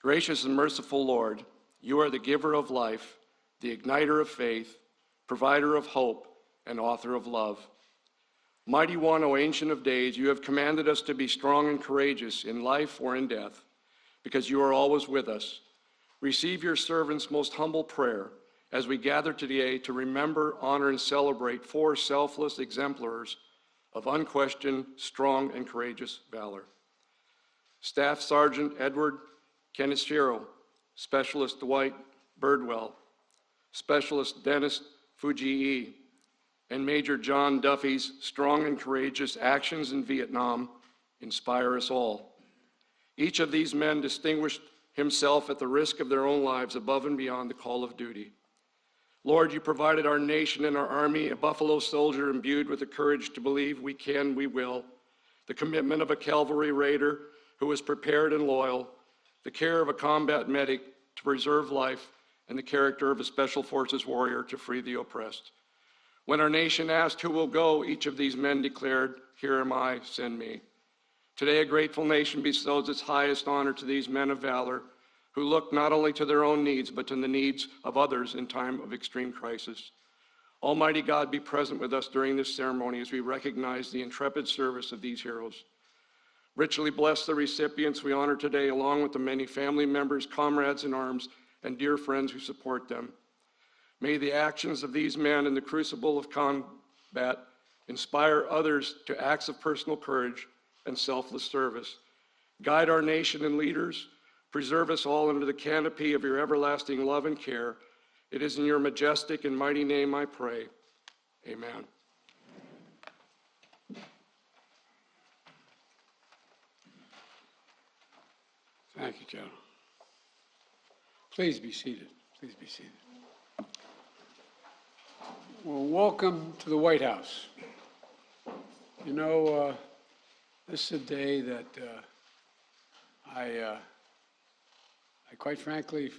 Gracious and merciful Lord, you are the giver of life, the igniter of faith, provider of hope, and author of love. Mighty One, O Ancient of Days, you have commanded us to be strong and courageous in life or in death, because you are always with us. Receive your servant's most humble prayer as we gather today to remember, honor, and celebrate 4 selfless exemplars of unquestioned, strong, and courageous valor. Staff Sergeant Edward Kaneshiro, Specialist Dwight Birdwell, Specialist Dennis Fuji, and Major John Duffy's strong and courageous actions in Vietnam inspire us all. Each of these men distinguished himself at the risk of their own lives above and beyond the call of duty. Lord, you provided our nation and our army a buffalo soldier imbued with the courage to believe we can, we will, the commitment of a cavalry raider who was prepared and loyal, the care of a combat medic to preserve life, and the character of a special forces warrior to free the oppressed. When our nation asked who will go, each of these men declared, "Here am I, send me." Today, a grateful nation bestows its highest honor to these men of valor who look not only to their own needs, but to the needs of others in time of extreme crisis. Almighty God, be present with us during this ceremony as we recognize the intrepid service of these heroes. Richly bless the recipients we honor today, along with the many family members, comrades in arms, and dear friends who support them. May the actions of these men in the crucible of combat inspire others to acts of personal courage and selfless service. Guide our nation and leaders. Preserve us all under the canopy of your everlasting love and care. It is in your majestic and mighty name I pray. Amen. Thank you, Joe. Please be seated. Please be seated. Well, welcome to the White House. You know, this is a day that I quite frankly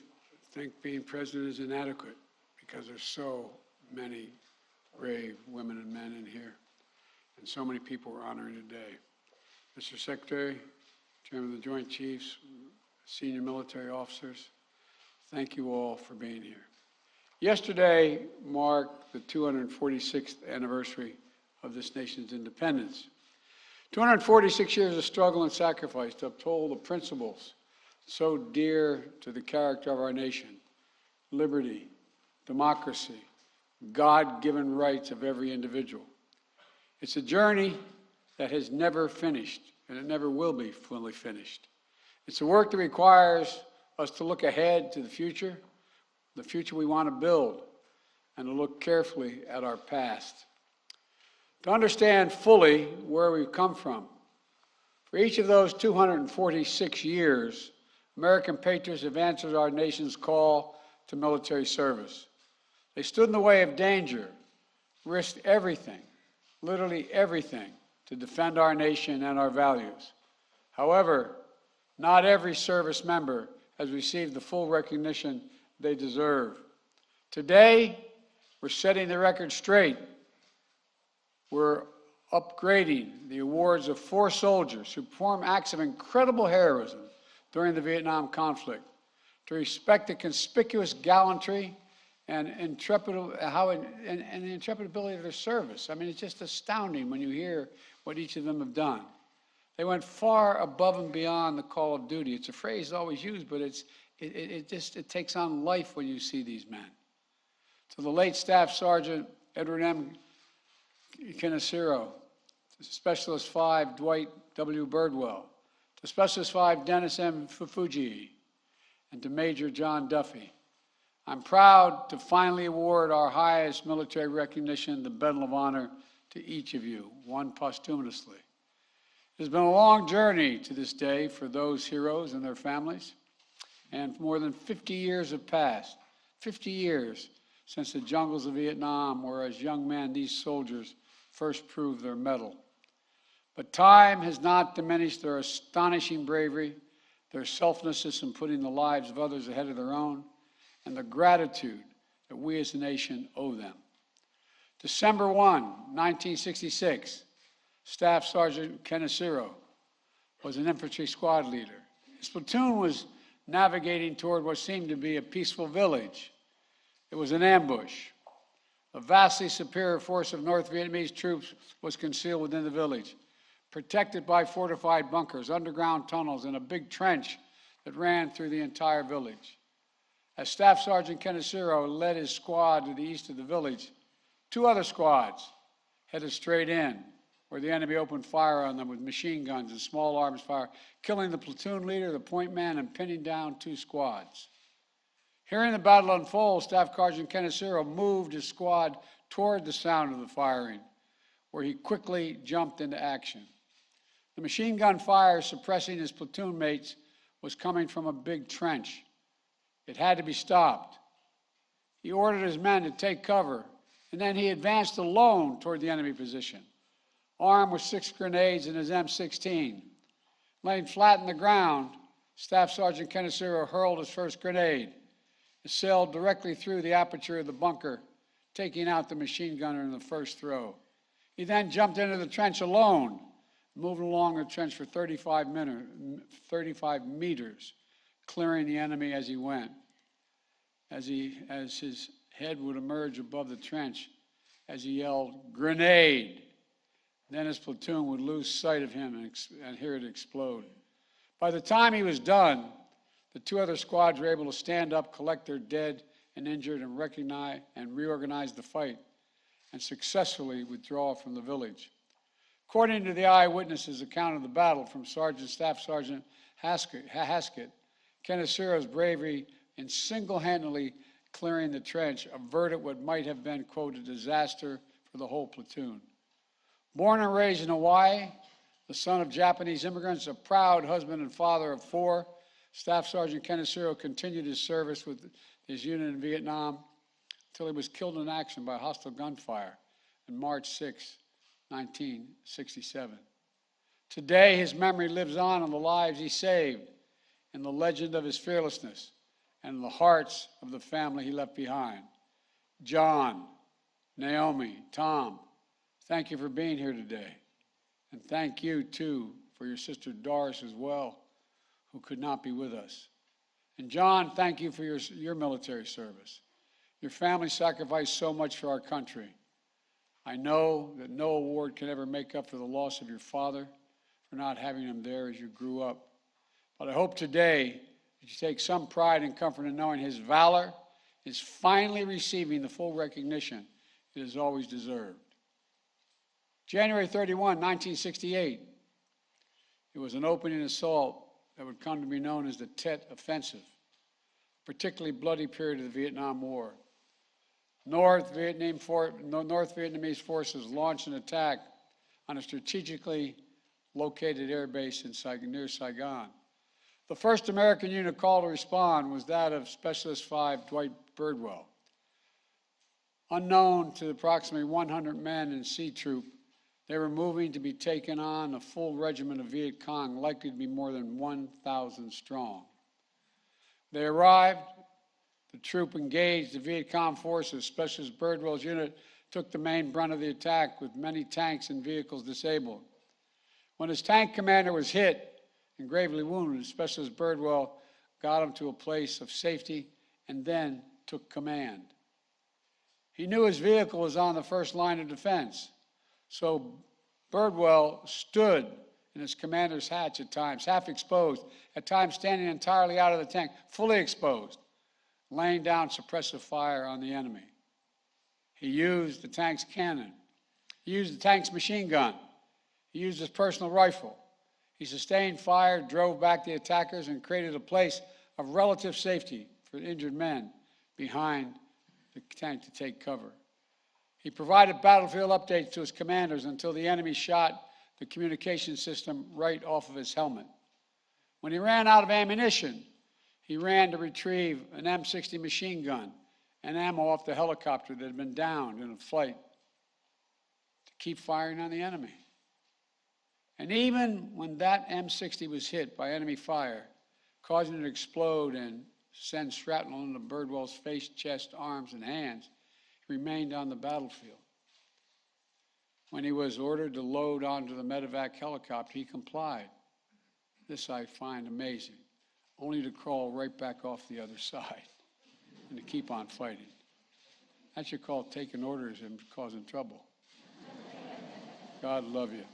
think being president is inadequate because there's so many brave women and men in here, and so many people we're honoring today. Mr. Secretary, Chairman of the Joint Chiefs, senior military officers, thank you all for being here. Yesterday marked the 246th anniversary of this nation's independence. 246 years of struggle and sacrifice to uphold the principles so dear to the character of our nation: liberty, democracy, God-given rights of every individual. It's a journey that has never finished, and it never will be fully finished. It's a work that requires us to look ahead to the future we want to build, and to look carefully at our past. To understand fully where we've come from. For each of those 246 years, American patriots have answered our nation's call to military service. They stood in the way of danger, risked everything, literally everything, to defend our nation and our values. However, not every service member has received the full recognition they deserve. Today, we're setting the record straight. We're upgrading the awards of 4 soldiers who performed acts of incredible heroism during the Vietnam conflict, to respect the conspicuous gallantry and the intrepid ability of their service. I mean, it's just astounding when you hear what each of them have done. They went far above and beyond the call of duty. It's a phrase always used, but it takes on life when you see these men. To the late Staff Sergeant Edward M. Kaneshiro, to Specialist 5 Dwight W. Birdwell, to Specialist 5 Dennis M. Fuji, and to Major John Duffy. I'm proud to finally award our highest military recognition, the Medal of Honor, to each of you, one posthumously. It has been a long journey to this day for those heroes and their families, and more than 50 years have passed, 50 years since the jungles of Vietnam, where as young men these soldiers first proved their mettle. But time has not diminished their astonishing bravery, their selflessness in putting the lives of others ahead of their own, and the gratitude that we as a nation owe them. December 1, 1966, Staff Sergeant Kaneshiro was an infantry squad leader. His platoon was navigating toward what seemed to be a peaceful village. It was an ambush. A vastly superior force of North Vietnamese troops was concealed within the village, protected by fortified bunkers, underground tunnels, and a big trench that ran through the entire village. As Staff Sergeant Kaneshiro led his squad to the east of the village, two other squads headed straight in, where the enemy opened fire on them with machine guns and small arms fire, killing the platoon leader, the point man, and pinning down two squads. Hearing the battle unfold, Staff Sergeant Kaneshiro moved his squad toward the sound of the firing, where he quickly jumped into action. The machine gun fire suppressing his platoon mates was coming from a big trench. It had to be stopped. He ordered his men to take cover, and then he advanced alone toward the enemy position, armed with 6 grenades and his M16. Laying flat on the ground, Staff Sergeant Kaneshiro hurled his first grenade. It sailed directly through the aperture of the bunker, taking out the machine gunner in the first throw. He then jumped into the trench alone, moving along the trench for 35 meters, clearing the enemy as he went. As his head would emerge above the trench, as he yelled, "Grenade!" Then his platoon would lose sight of him and hear it explode. By the time he was done, the two other squads were able to stand up, collect their dead and injured, and recognize and reorganize the fight, and successfully withdraw from the village. According to the eyewitnesses' account of the battle from Staff Sergeant Haskett, Kaneshiro's bravery in single-handedly clearing the trench averted what might have been, quote, a disaster for the whole platoon. Born and raised in Hawaii, the son of Japanese immigrants, a proud husband and father of 4, Staff Sergeant Kaneshiro continued his service with his unit in Vietnam until he was killed in action by hostile gunfire on March 6, 1967. Today, his memory lives on in the lives he saved, in the legend of his fearlessness, and in the hearts of the family he left behind. John, Naomi, Tom, thank you for being here today. And thank you, too, for your sister Doris as well, who could not be with us. And John, thank you for your military service. Your family sacrificed so much for our country. I know that no award can ever make up for the loss of your father, for not having him there as you grew up. But I hope today that you take some pride and comfort in knowing his valor is finally receiving the full recognition it has always deserved. January 31, 1968, it was an opening assault that would come to be known as the Tet Offensive, a particularly bloody period of the Vietnam War. North Vietnamese forces launched an attack on a strategically located air base near Saigon. The first American unit called to respond was that of Specialist 5 Dwight Birdwell. Unknown to approximately 100 men in C Troop, they were moving to be taken on a full regiment of Viet Cong, likely to be more than 1,000 strong. They arrived, the troop engaged the Viet Cong forces. Specialist Birdwell's unit took the main brunt of the attack, with many tanks and vehicles disabled. When his tank commander was hit and gravely wounded, Specialist Birdwell got him to a place of safety and then took command. He knew his vehicle was on the first line of defense, so Birdwell stood in his commander's hatch at times, half exposed, at times standing entirely out of the tank, fully exposed, laying down suppressive fire on the enemy. He used the tank's cannon. He used the tank's machine gun. He used his personal rifle. He sustained fire, drove back the attackers, and created a place of relative safety for injured men behind the tank to take cover. He provided battlefield updates to his commanders until the enemy shot the communication system right off of his helmet. When he ran out of ammunition, he ran to retrieve an M60 machine gun and ammo off the helicopter that had been downed in a flight to keep firing on the enemy. And even when that M60 was hit by enemy fire, causing it to explode and send shrapnel into Birdwell's face, chest, arms, and hands, he remained on the battlefield. When he was ordered to load onto the medevac helicopter, he complied. This I find amazing. only to crawl right back off the other side and to keep on fighting. That's your call taking orders and causing trouble. God love you.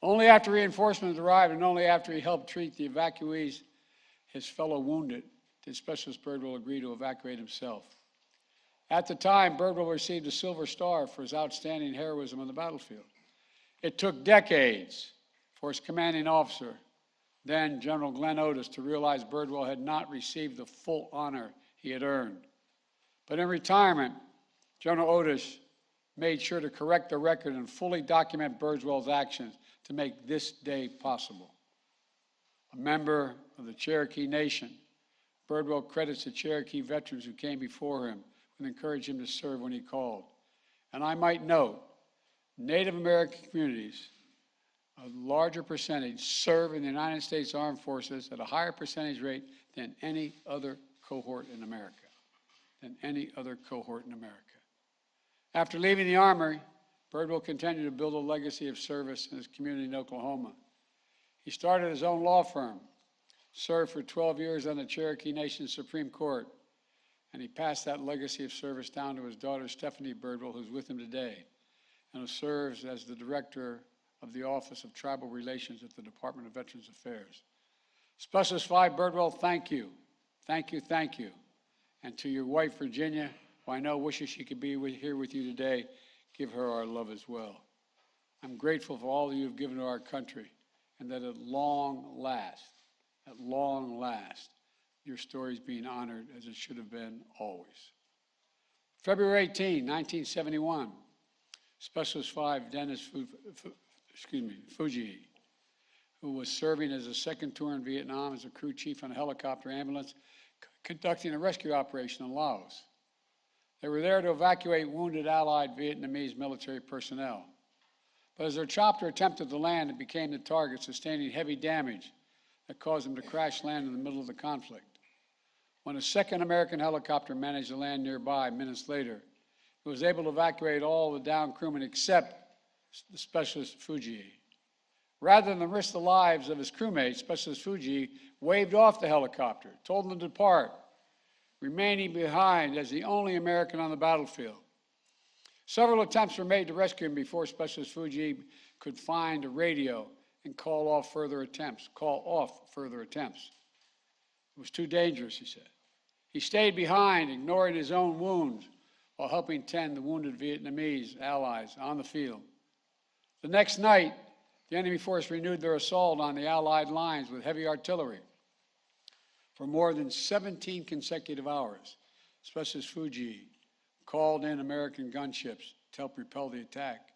Only after reinforcements arrived and only after he helped treat the evacuees, his fellow wounded, did Specialist Birdwell agree to evacuate himself. At the time, Birdwell received a Silver Star for his outstanding heroism on the battlefield. It took decades for his commanding officer, then General Glenn Otis, to realize Birdwell had not received the full honor he had earned. But in retirement, General Otis made sure to correct the record and fully document Birdwell's actions to make this day possible. A member of the Cherokee Nation, Birdwell credits the Cherokee veterans who came before him and encouraged him to serve when he called. And I might note, Native American communities, a larger percentage, serve in the United States Armed Forces at a higher percentage rate than any other cohort in America. After leaving the Army, Birdwell continued to build a legacy of service in his community in Oklahoma. He started his own law firm, served for 12 years on the Cherokee Nation Supreme Court, and he passed that legacy of service down to his daughter, Stephanie Birdwell, who's with him today, and who serves as the director of the Office of Tribal Relations at the Department of Veterans Affairs. Specialist 5 Birdwell, thank you. Thank you, thank you. And to your wife, Virginia, who I know wishes she could be here with you today, give her our love as well. I'm grateful for all that you've given to our country, and that at long last, your story is being honored as it should have been always. February 18, 1971, Specialist 5 Dennis Fuji, who was serving as a second tour in Vietnam as a crew chief on a helicopter ambulance, conducting a rescue operation in Laos. They were there to evacuate wounded Allied Vietnamese military personnel. But as their chopper attempted to land, it became the target, sustaining heavy damage that caused them to crash land in the middle of the conflict. When a second American helicopter managed to land nearby minutes later, it was able to evacuate all the downed crewmen except the Specialist Fuji. Rather than risk the lives of his crewmates, Specialist Fuji waved off the helicopter, told them to depart, remaining behind as the only American on the battlefield. Several attempts were made to rescue him before Specialist Fuji could find a radio and call off further attempts. It was too dangerous, he said. He stayed behind, ignoring his own wounds, while helping tend the wounded Vietnamese allies on the field. The next night, the enemy force renewed their assault on the Allied lines with heavy artillery. For more than 17 consecutive hours, Specialist Fuji called in American gunships to help repel the attack.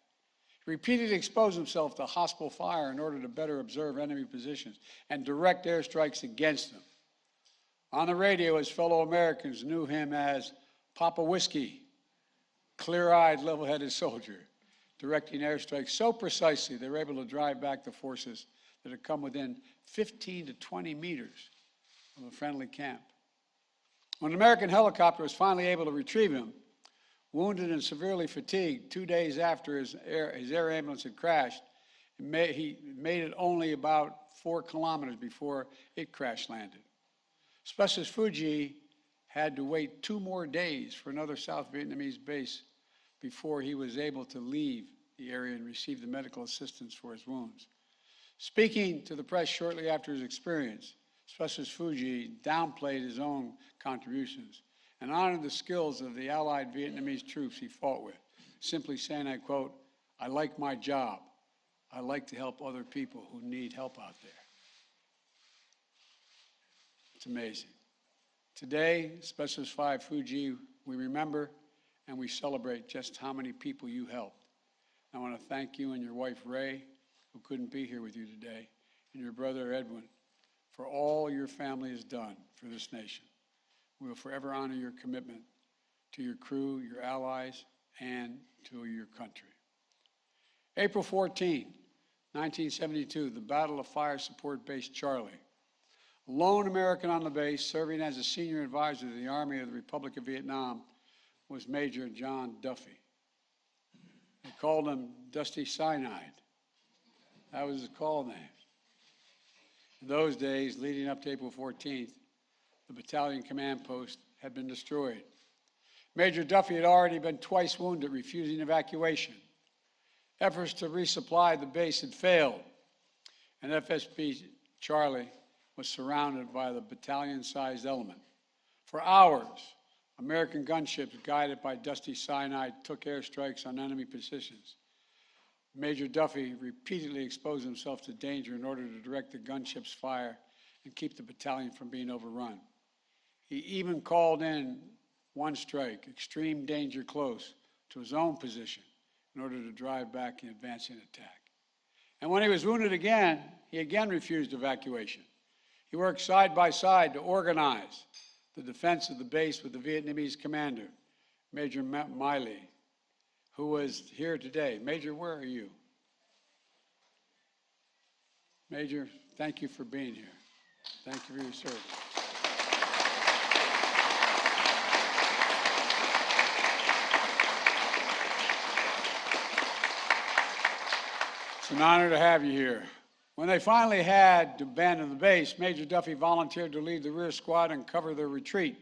He repeatedly exposed himself to hostile fire in order to better observe enemy positions and direct airstrikes against them. On the radio, his fellow Americans knew him as Papa Whiskey, clear-eyed, level-headed soldier, directing airstrikes so precisely they were able to drive back the forces that had come within 15 to 20 meters of a friendly camp. When an American helicopter was finally able to retrieve him, wounded and severely fatigued, 2 days after his air ambulance had crashed, he made it only about 4 kilometers before it crash landed. Specialist Fuji had to wait 2 more days for another South Vietnamese base before he was able to leave the area and receive the medical assistance for his wounds. Speaking to the press shortly after his experience, Specialist Fuji downplayed his own contributions and honored the skills of the Allied Vietnamese troops he fought with, simply saying, I quote, "I like my job. I like to help other people who need help out there." It's amazing. Today, Specialist 5 Fuji, we remember and we celebrate just how many people you helped. I want to thank you and your wife, Ray, who couldn't be here with you today, and your brother, Edwin, for all your family has done for this nation. We will forever honor your commitment to your crew, your allies, and to your country. April 14, 1972, the Battle of Fire Support Base Charlie. A lone American on the base, serving as a senior advisor to the Army of the Republic of Vietnam, was Major John Duffy. They called him Dusty Cyanide. That was his call name. In those days, leading up to April 14th, the battalion command post had been destroyed. Major Duffy had already been twice wounded, refusing evacuation. Efforts to resupply the base had failed, and FSB Charlie was surrounded by the battalion-sized element. For hours, American gunships guided by dusty cyanide took airstrikes on enemy positions. Major Duffy repeatedly exposed himself to danger in order to direct the gunship's fire and keep the battalion from being overrun. He even called in one strike, extreme danger close, to his own position in order to drive back the advancing attack. And when he was wounded again, he again refused evacuation. He worked side by side to organize the defense of the base with the Vietnamese commander, Major Miley, who was here today. Major, where are you? Major, thank you for being here. Thank you for your service. It's an honor to have you here. When they finally had to abandon the base, Major Duffy volunteered to lead the rear squad and cover their retreat.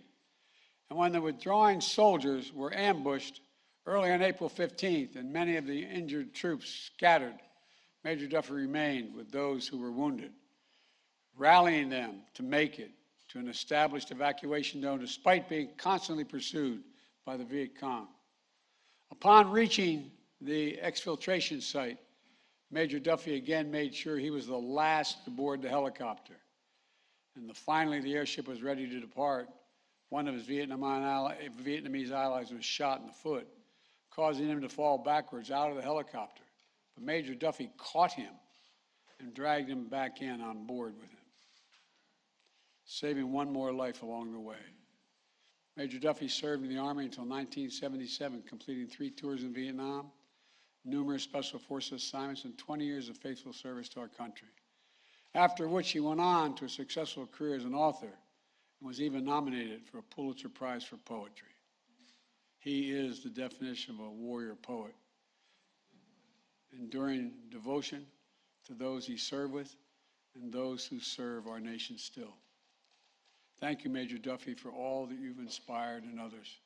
And when the withdrawing soldiers were ambushed early on April 15th and many of the injured troops scattered, Major Duffy remained with those who were wounded, rallying them to make it to an established evacuation zone despite being constantly pursued by the Viet Cong. Upon reaching the exfiltration site, Major Duffy again made sure he was the last to board the helicopter. And finally, the airship was ready to depart. One of his Vietnamese allies was shot in the foot, causing him to fall backwards out of the helicopter. But Major Duffy caught him and dragged him back in on board with him, saving one more life along the way. Major Duffy served in the Army until 1977, completing 3 tours in Vietnam, numerous Special Forces assignments, and 20 years of faithful service to our country. After which he went on to a successful career as an author and was even nominated for a Pulitzer Prize for Poetry. He is the definition of a warrior poet, enduring devotion to those he served with and those who serve our nation still. Thank you, Major Duffy, for all that you've inspired in others.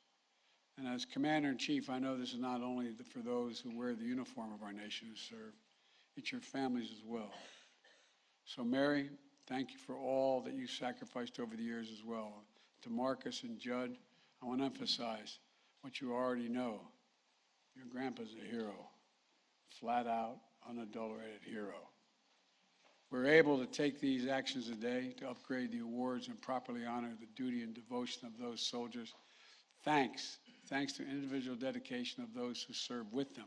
And as Commander-in-Chief, I know this is not only for those who wear the uniform of our nation who serve, it's your families as well. So Mary, thank you for all that you sacrificed over the years as well. To Marcus and Judd, I want to emphasize what you already know. Your grandpa's a hero, flat out, unadulterated hero. We're able to take these actions today to upgrade the awards and properly honor the duty and devotion of those soldiers. Thanks to individual dedication of those who serve with them.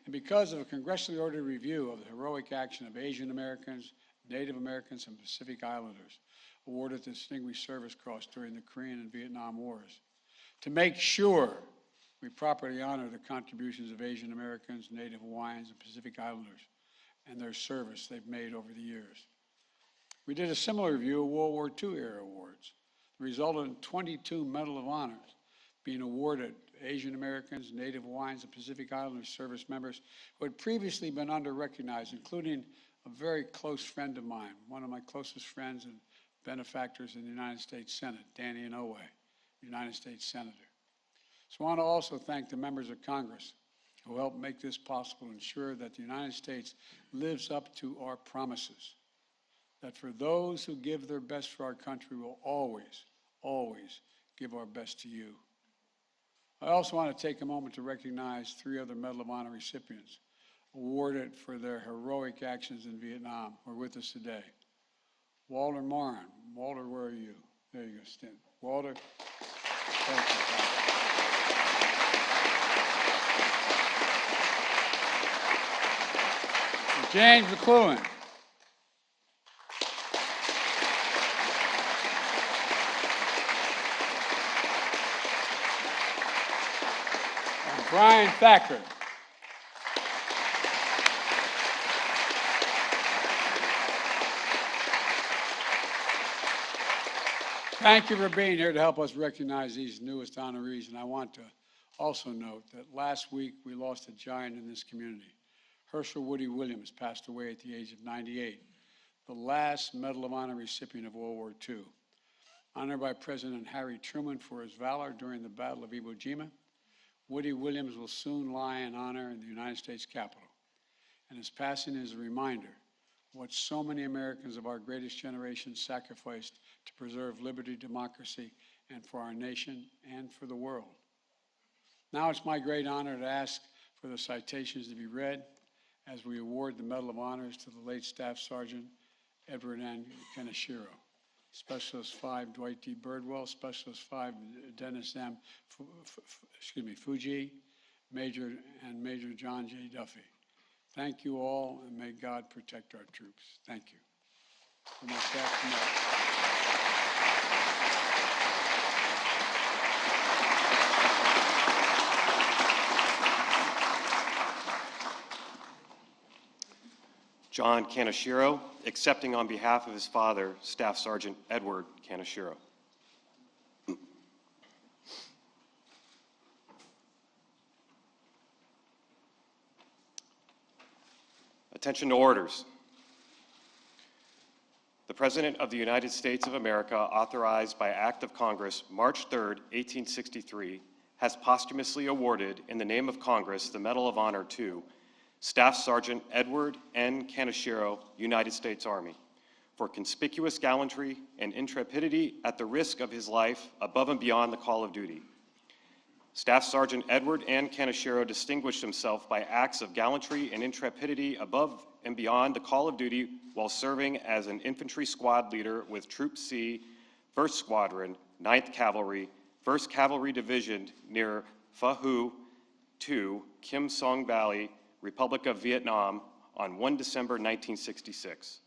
And because of a congressionally ordered review of the heroic action of Asian Americans, Native Americans, and Pacific Islanders, awarded the Distinguished Service Cross during the Korean and Vietnam Wars, to make sure we properly honor the contributions of Asian Americans, Native Hawaiians, and Pacific Islanders, and their service they've made over the years. We did a similar review of World War II era awards. It resulted in 22 Medal of Honors being awarded to Asian Americans, Native Hawaiians, and Pacific Islander service members who had previously been under-recognized, including a very close friend of mine, one of my closest friends and benefactors in the United States Senate, Danny Inouye, United States Senator. So I want to also thank the members of Congress who helped make this possible and ensure that the United States lives up to our promises, that for those who give their best for our country, we'll always, always give our best to you. I also want to take a moment to recognize 3 other Medal of Honor recipients awarded for their heroic actions in Vietnam who are with us today. Walter Morin. Walter, where are you? There you go, Stin. Walter, thank you, and James McLuhan. Brian Thacker. Thank you for being here to help us recognize these newest honorees. And I want to also note that last week we lost a giant in this community. Herschel Woody Williams passed away at the age of 98, the last Medal of Honor recipient of World War II. Honored by President Harry Truman for his valor during the Battle of Iwo Jima, Woody Williams will soon lie in honor in the United States Capitol, and his passing is a reminder of what so many Americans of our greatest generation sacrificed to preserve liberty, democracy, and for our nation and for the world. Now it's my great honor to ask for the citations to be read as we award the Medal of Honors to the late Staff Sergeant Edward N. Kaneshiro, Specialist 5 Dwight D. Birdwell, Specialist 5 Dennis M. Fuji, Major John J. Duffy. Thank you all, and may God protect our troops. Thank you. For my staff tonight. John Kaneshiro, accepting on behalf of his father, Staff Sergeant Edward Kaneshiro. Attention to orders. The President of the United States of America, authorized by Act of Congress, March 3, 1863, has posthumously awarded, in the name of Congress, the Medal of Honor to Staff Sergeant Edward N. Kaneshiro, United States Army, for conspicuous gallantry and intrepidity at the risk of his life above and beyond the call of duty. Staff Sergeant Edward N. Kaneshiro distinguished himself by acts of gallantry and intrepidity above and beyond the call of duty while serving as an infantry squad leader with Troop C, 1st Squadron, 9th Cavalry, 1st Cavalry Division near Pha Hu 2, Kim Song Valley, Republic of Vietnam, on 1 December 1966.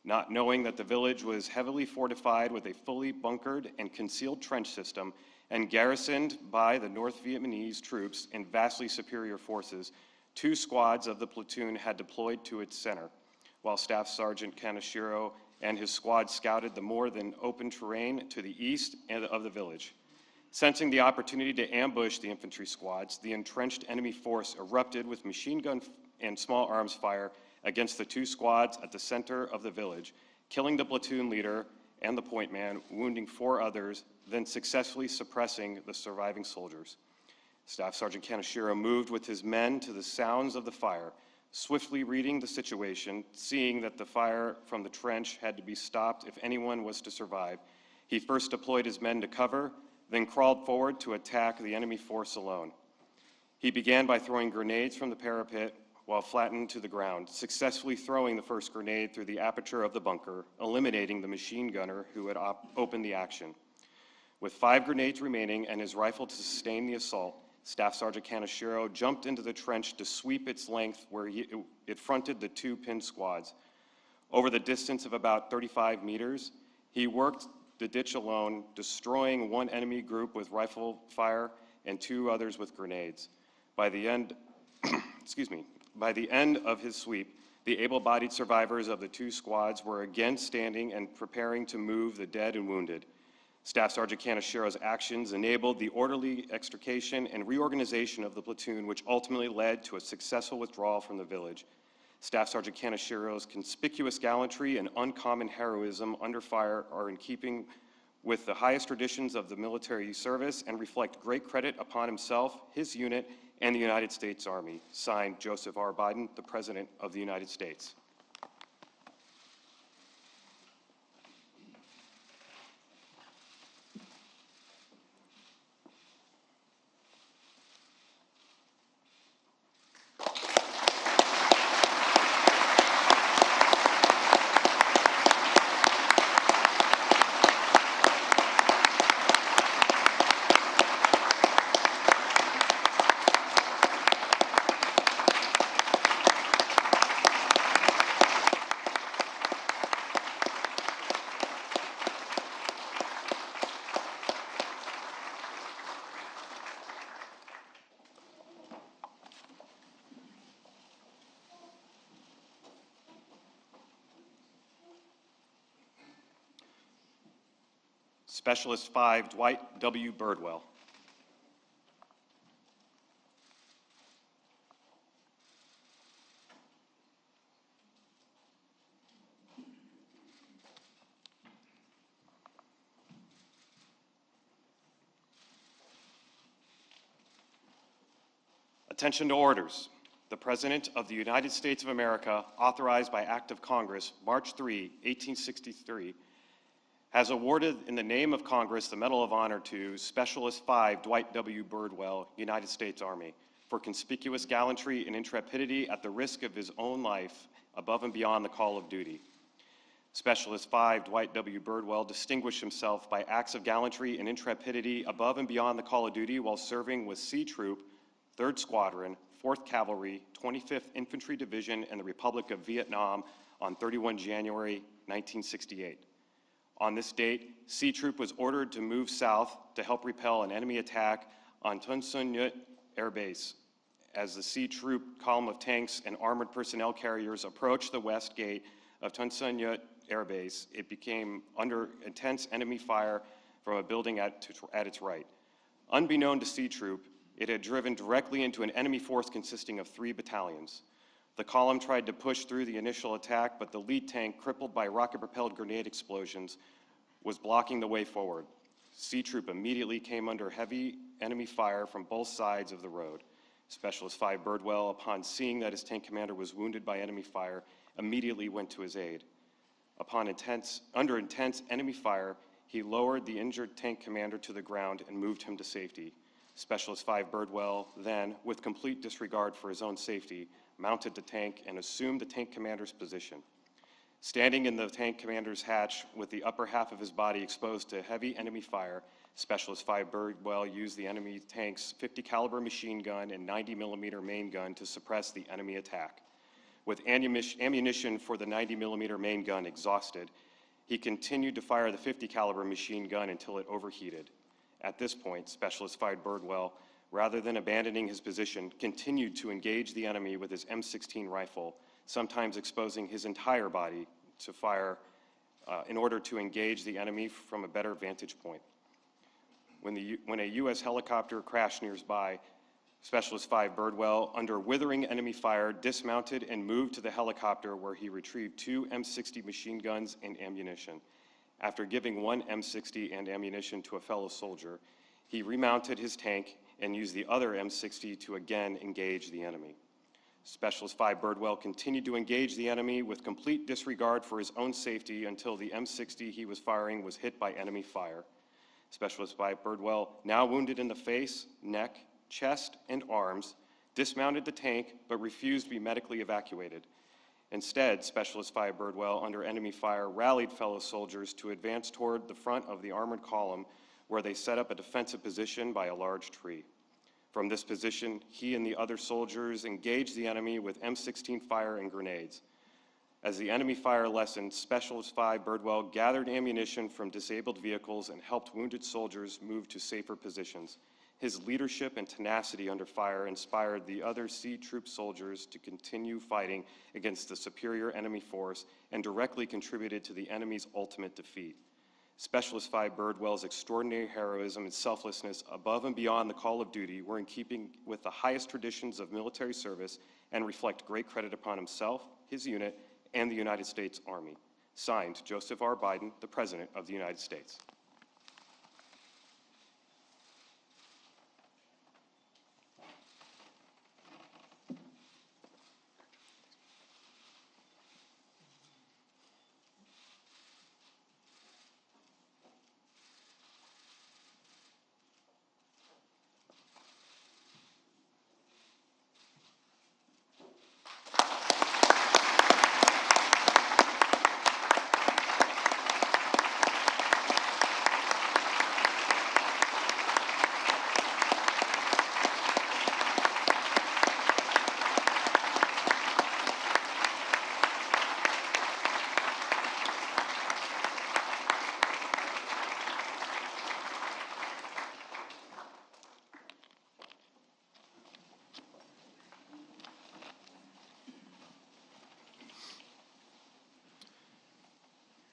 Not knowing that the village was heavily fortified with a fully bunkered and concealed trench system and garrisoned by the North Vietnamese troops in vastly superior forces, 2 squads of the platoon had deployed to its center, while Staff Sergeant Kaneshiro and his squad scouted the more than open terrain to the east of the village. Sensing the opportunity to ambush the infantry squads, the entrenched enemy force erupted with machine gun and small arms fire against the 2 squads at the center of the village, killing the platoon leader and the point man, wounding 4 others, then successfully suppressing the surviving soldiers. Staff Sergeant Kaneshiro moved with his men to the sounds of the fire, swiftly reading the situation, seeing that the fire from the trench had to be stopped if anyone was to survive. He first deployed his men to cover, then crawled forward to attack the enemy force alone. He began by throwing grenades from the parapet while flattened to the ground, successfully throwing the first grenade through the aperture of the bunker, eliminating the machine gunner who had opened the action. With 5 grenades remaining and his rifle to sustain the assault, Staff Sergeant Kaneshiro jumped into the trench to sweep its length where it fronted the 2 pinned squads. Over the distance of about 35 meters, he worked the ditch alone, destroying 1 enemy group with rifle fire and 2 others with grenades. By the end, by the end of his sweep, the able-bodied survivors of the 2 squads were again standing and preparing to move the dead and wounded. Staff Sergeant Kaneshiro's actions enabled the orderly extrication and reorganization of the platoon, which ultimately led to a successful withdrawal from the village. Staff Sergeant Kaneshiro's conspicuous gallantry and uncommon heroism under fire are in keeping with the highest traditions of the military service and reflect great credit upon himself, his unit, and the United States Army. Signed, Joseph R. Biden, the President of the United States. Specialist 5, Dwight W. Birdwell. Attention to orders. The President of the United States of America, authorized by Act of Congress, March 3, 1863, has awarded in the name of Congress the Medal of Honor to Specialist 5 Dwight W. Birdwell, United States Army, for conspicuous gallantry and intrepidity at the risk of his own life above and beyond the call of duty. Specialist 5 Dwight W. Birdwell distinguished himself by acts of gallantry and intrepidity above and beyond the call of duty while serving with C Troop, 3rd Squadron, 4th Cavalry, 25th Infantry Division in the Republic of Vietnam on 31 January 1968. On this date, C Troop was ordered to move south to help repel an enemy attack on Ton Son Nhut Air Base. As the C Troop column of tanks and armored personnel carriers approached the west gate of Ton Son Nhut Air Base, it became under intense enemy fire from a building at its right. Unbeknown to C Troop, it had driven directly into an enemy force consisting of 3 battalions. The column tried to push through the initial attack, but the lead tank, crippled by rocket-propelled grenade explosions, was blocking the way forward. C Troop immediately came under heavy enemy fire from both sides of the road. Specialist 5 Birdwell, upon seeing that his tank commander was wounded by enemy fire, immediately went to his aid. Under intense enemy fire, he lowered the injured tank commander to the ground and moved him to safety. Specialist 5 Birdwell then, with complete disregard for his own safety, mounted the tank and assumed the tank commander's position. Standing in the tank commander's hatch with the upper half of his body exposed to heavy enemy fire, Specialist 5 Birdwell used the enemy tank's 50 caliber machine gun and 90 millimeter main gun to suppress the enemy attack. With ammunition for the 90 millimeter main gun exhausted, he continued to fire the 50 caliber machine gun until it overheated. At this point, Specialist 5 Birdwell, rather than abandoning his position, continued to engage the enemy with his M16 rifle, sometimes exposing his entire body to fire in order to engage the enemy from a better vantage point. When a U.S. helicopter crashed nearby, Specialist 5 Birdwell, under withering enemy fire, dismounted and moved to the helicopter where he retrieved 2 M60 machine guns and ammunition. After giving 1 M60 and ammunition to a fellow soldier, he remounted his tank and used the other M60 to again engage the enemy. Specialist 5 Birdwell continued to engage the enemy with complete disregard for his own safety until the M60 he was firing was hit by enemy fire. Specialist 5 Birdwell, now wounded in the face, neck, chest, and arms, dismounted the tank but refused to be medically evacuated. Instead, Specialist 5 Birdwell, under enemy fire, rallied fellow soldiers to advance toward the front of the armored column where they set up a defensive position by a large tree. From this position, he and the other soldiers engaged the enemy with M16 fire and grenades. As the enemy fire lessened, Specialist 5 Birdwell gathered ammunition from disabled vehicles and helped wounded soldiers move to safer positions. His leadership and tenacity under fire inspired the other C Troop soldiers to continue fighting against the superior enemy force and directly contributed to the enemy's ultimate defeat. Specialist 5 Birdwell's extraordinary heroism and selflessness above and beyond the call of duty were in keeping with the highest traditions of military service and reflect great credit upon himself, his unit, and the United States Army. Signed, Joseph R. Biden, the President of the United States.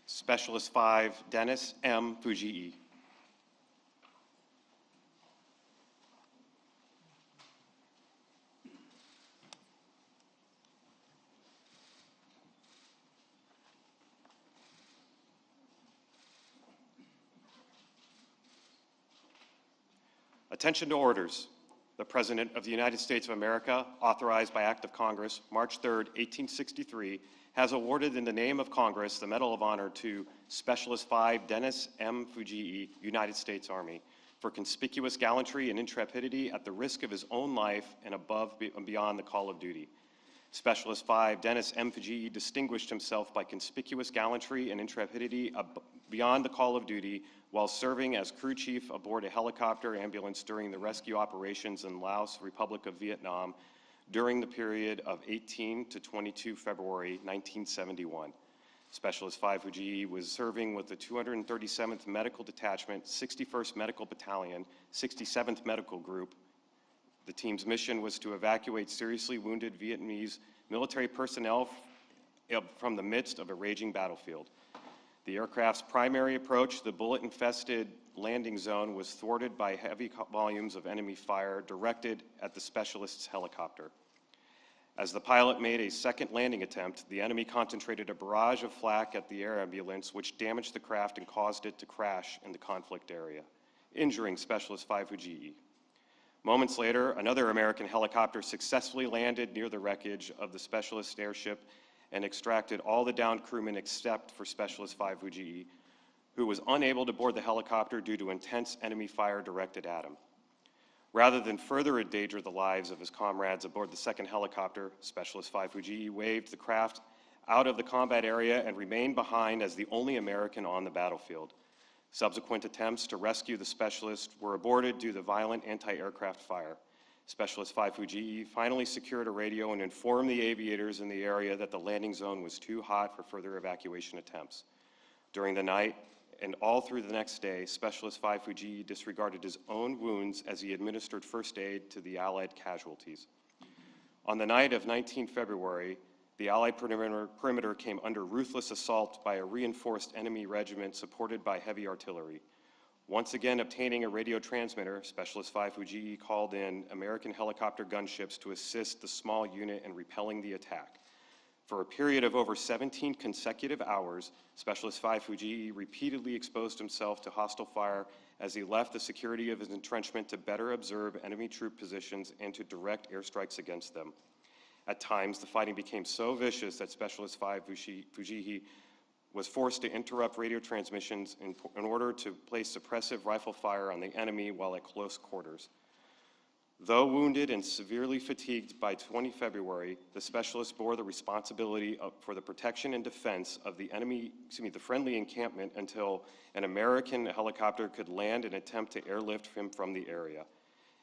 Specialist 5, Dennis M. Fuji. Attention to orders. The President of the United States of America, authorized by Act of Congress, March 3, 1863, has awarded in the name of Congress the Medal of Honor to Specialist 5 Dennis M. Fuji, United States Army, for conspicuous gallantry and intrepidity at the risk of his own life and above and beyond the call of duty. Specialist 5 Dennis M. Fuji distinguished himself by conspicuous gallantry and intrepidity beyond the call of duty while serving as crew chief aboard a helicopter ambulance during the rescue operations in Laos, Republic of Vietnam, during the period of 18 to 22 February 1971. Specialist 5 Fuji was serving with the 237th Medical Detachment, 61st Medical Battalion, 67th Medical Group. The team's mission was to evacuate seriously wounded Vietnamese military personnel from the midst of a raging battlefield. The aircraft's primary approach to the bullet-infested landing zone was thwarted by heavy volumes of enemy fire directed at the specialist's helicopter. As the pilot made a second landing attempt, the enemy concentrated a barrage of flak at the air ambulance, which damaged the craft and caused it to crash in the conflict area, injuring Specialist 5 Fuji. Moments later, another American helicopter successfully landed near the wreckage of the specialist airship and extracted all the downed crewmen except for Specialist 5 Fuji, who was unable to board the helicopter due to intense enemy fire directed at him. Rather than further endanger the lives of his comrades aboard the second helicopter, Specialist 5 Fuji waved the craft out of the combat area and remained behind as the only American on the battlefield. Subsequent attempts to rescue the specialist were aborted due to violent anti-aircraft fire. Specialist 5 Fuji finally secured a radio and informed the aviators in the area that the landing zone was too hot for further evacuation attempts. During the night and all through the next day, Specialist 5 Fuji disregarded his own wounds as he administered first aid to the Allied casualties. On the night of 19 February, the Allied perimeter came under ruthless assault by a reinforced enemy regiment supported by heavy artillery. Once again obtaining a radio transmitter, Specialist 5 Fuji called in American helicopter gunships to assist the small unit in repelling the attack. For a period of over 17 consecutive hours, Specialist 5 Fuji repeatedly exposed himself to hostile fire as he left the security of his entrenchment to better observe enemy troop positions and to direct airstrikes against them. At times, the fighting became so vicious that Specialist 5 Fuji was forced to interrupt radio transmissions in order to place suppressive rifle fire on the enemy while at close quarters. Though wounded and severely fatigued by 20 February, the specialist bore the responsibility for the protection and defense of the friendly encampment until an American helicopter could land and attempt to airlift him from the area.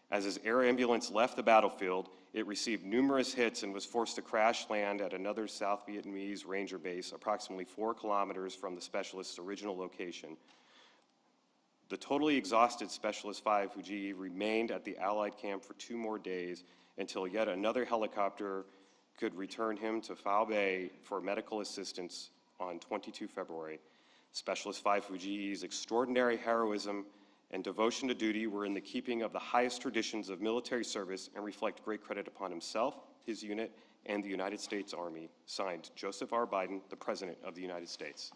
As his air ambulance left the battlefield, it received numerous hits and was forced to crash land at another South Vietnamese Ranger base approximately 4 kilometers from the specialist's original location. The totally exhausted Specialist 5 Fuji remained at the Allied camp for 2 more days until yet another helicopter could return him to Foul Bay for medical assistance on 22 February. Specialist 5 Fuji's extraordinary heroism and devotion to duty were in the keeping of the highest traditions of military service and reflect great credit upon himself, his unit, and the United States Army. Signed, Joseph R. Biden, the President of the United States.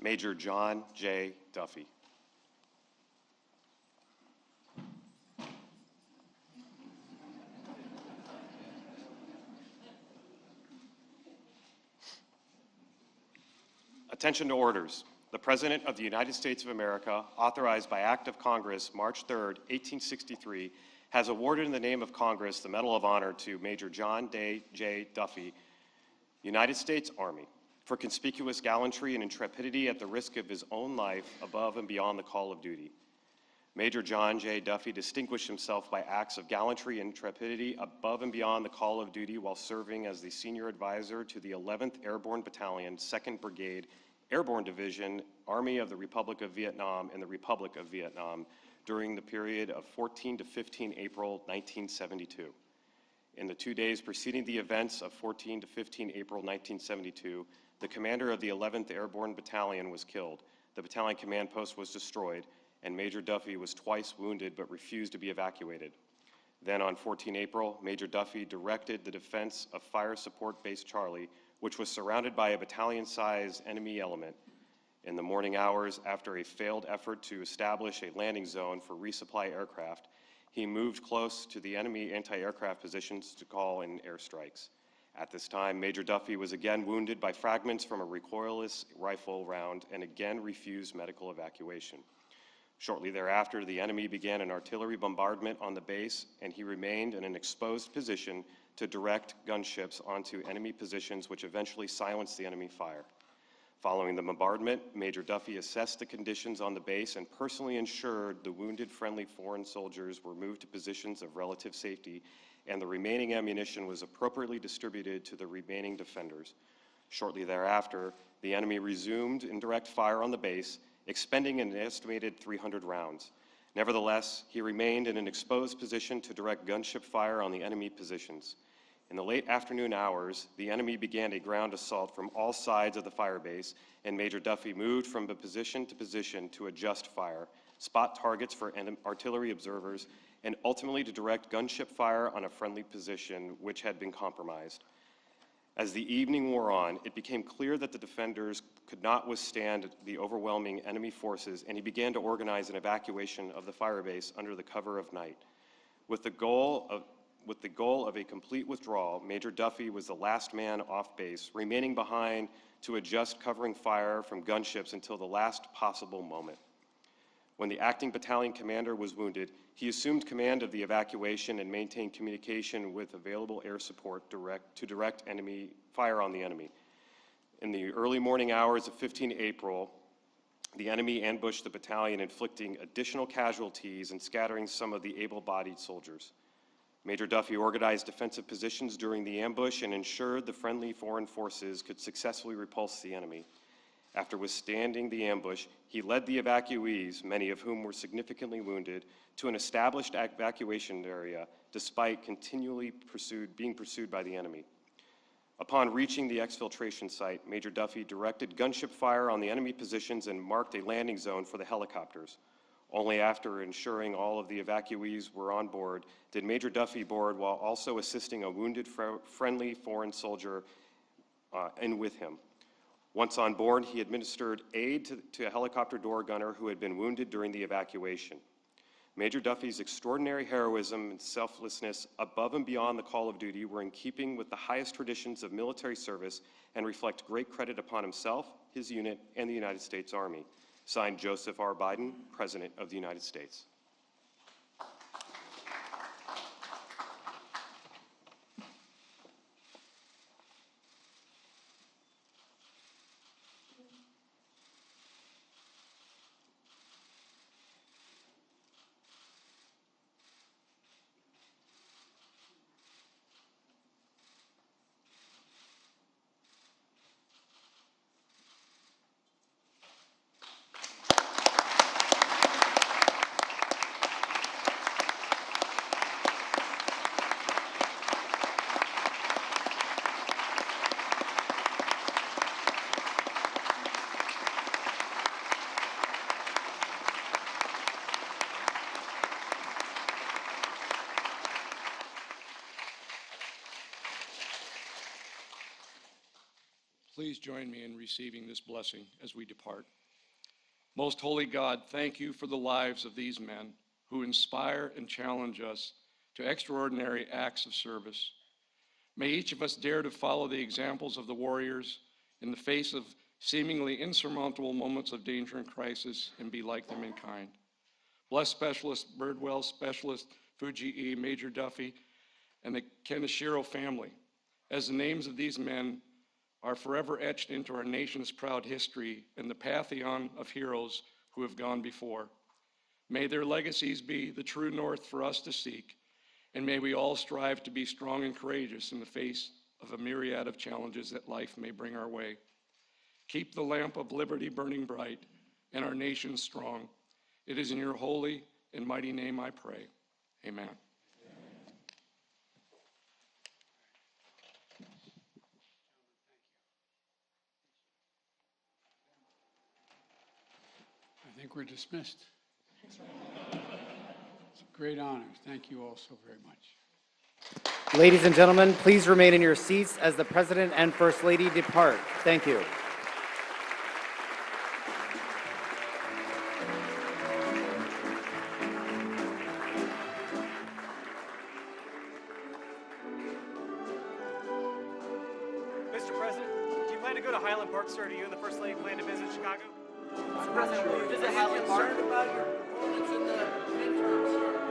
Major John J. Duffy. Attention to orders. The President of the United States of America, authorized by Act of Congress, March 3, 1863, has awarded in the name of Congress the Medal of Honor to Major John J. Duffy, United States Army, for conspicuous gallantry and intrepidity at the risk of his own life above and beyond the call of duty. Major John J. Duffy distinguished himself by acts of gallantry and intrepidity above and beyond the call of duty while serving as the senior advisor to the 11th Airborne Battalion, 2nd Brigade, Airborne Division, Army of the Republic of Vietnam in the Republic of Vietnam during the period of 14 to 15 April 1972. In the 2 days preceding the events of 14 to 15 April 1972, the commander of the 11th Airborne Battalion was killed, the battalion command post was destroyed, and Major Duffy was twice wounded but refused to be evacuated. Then on 14 April, Major Duffy directed the defense of Fire Support Base Charlie, which was surrounded by a battalion-sized enemy element. In the morning hours, after a failed effort to establish a landing zone for resupply aircraft, he moved close to the enemy anti-aircraft positions to call in airstrikes. At this time, Major Duffy was again wounded by fragments from a recoilless rifle round and again refused medical evacuation. Shortly thereafter, the enemy began an artillery bombardment on the base, and he remained in an exposed position to direct gunships onto enemy positions, which eventually silenced the enemy fire. Following the bombardment, Major Duffy assessed the conditions on the base and personally ensured the wounded friendly foreign soldiers were moved to positions of relative safety, and the remaining ammunition was appropriately distributed to the remaining defenders. Shortly thereafter, the enemy resumed indirect fire on the base, expending an estimated 300 rounds. Nevertheless, he remained in an exposed position to direct gunship fire on the enemy positions. In the late afternoon hours, the enemy began a ground assault from all sides of the fire base, and Major Duffy moved from position to adjust fire, spot targets for artillery observers, and ultimately to direct gunship fire on a friendly position which had been compromised. As the evening wore on, it became clear that the defenders could not withstand the overwhelming enemy forces, and he began to organize an evacuation of the fire base under the cover of night. With the goal of a complete withdrawal, Major Duffy was the last man off base, remaining behind to adjust covering fire from gunships until the last possible moment. When the acting battalion commander was wounded, he assumed command of the evacuation and maintained communication with available air support to direct enemy fire on the enemy. In the early morning hours of 15 April, the enemy ambushed the battalion, inflicting additional casualties and scattering some of the able-bodied soldiers. Major Duffy organized defensive positions during the ambush and ensured the friendly foreign forces could successfully repulse the enemy. After withstanding the ambush, he led the evacuees, many of whom were significantly wounded, to an established evacuation area, despite continually being pursued by the enemy. Upon reaching the exfiltration site, Major Duffy directed gunship fire on the enemy positions and marked a landing zone for the helicopters. Only after ensuring all of the evacuees were on board did Major Duffy board while also assisting a wounded friendly foreign soldier in with him. Once on board, he administered aid to a helicopter door gunner who had been wounded during the evacuation. Major Duffy's extraordinary heroism and selflessness above and beyond the call of duty were in keeping with the highest traditions of military service and reflect great credit upon himself, his unit, and the United States Army. Signed, Joseph R. Biden, President of the United States. Please join me in receiving this blessing as we depart. Most holy God, thank you for the lives of these men who inspire and challenge us to extraordinary acts of service. May each of us dare to follow the examples of the warriors in the face of seemingly insurmountable moments of danger and crisis and be like them in kind. Bless Specialist Birdwell, Specialist Fuji E, Major Duffy, and the Kaneshiro family, as the names of these men are forever etched into our nation's proud history and the pantheon of heroes who have gone before. May their legacies be the true north for us to seek, and may we all strive to be strong and courageous in the face of a myriad of challenges that life may bring our way. Keep the lamp of liberty burning bright and our nation strong. It is in your holy and mighty name I pray. Amen. I think we're dismissed. It's a great honor. Thank you all so very much. Ladies and gentlemen, please remain in your seats as the President and First Lady depart. Thank you. Mr. President, do you plan to go to Highland Park, sir? Do you and the First Lady plan to visit Chicago? Mr. President, will you visit Highland Park? Are you concerned about your performance in the midterms, sir?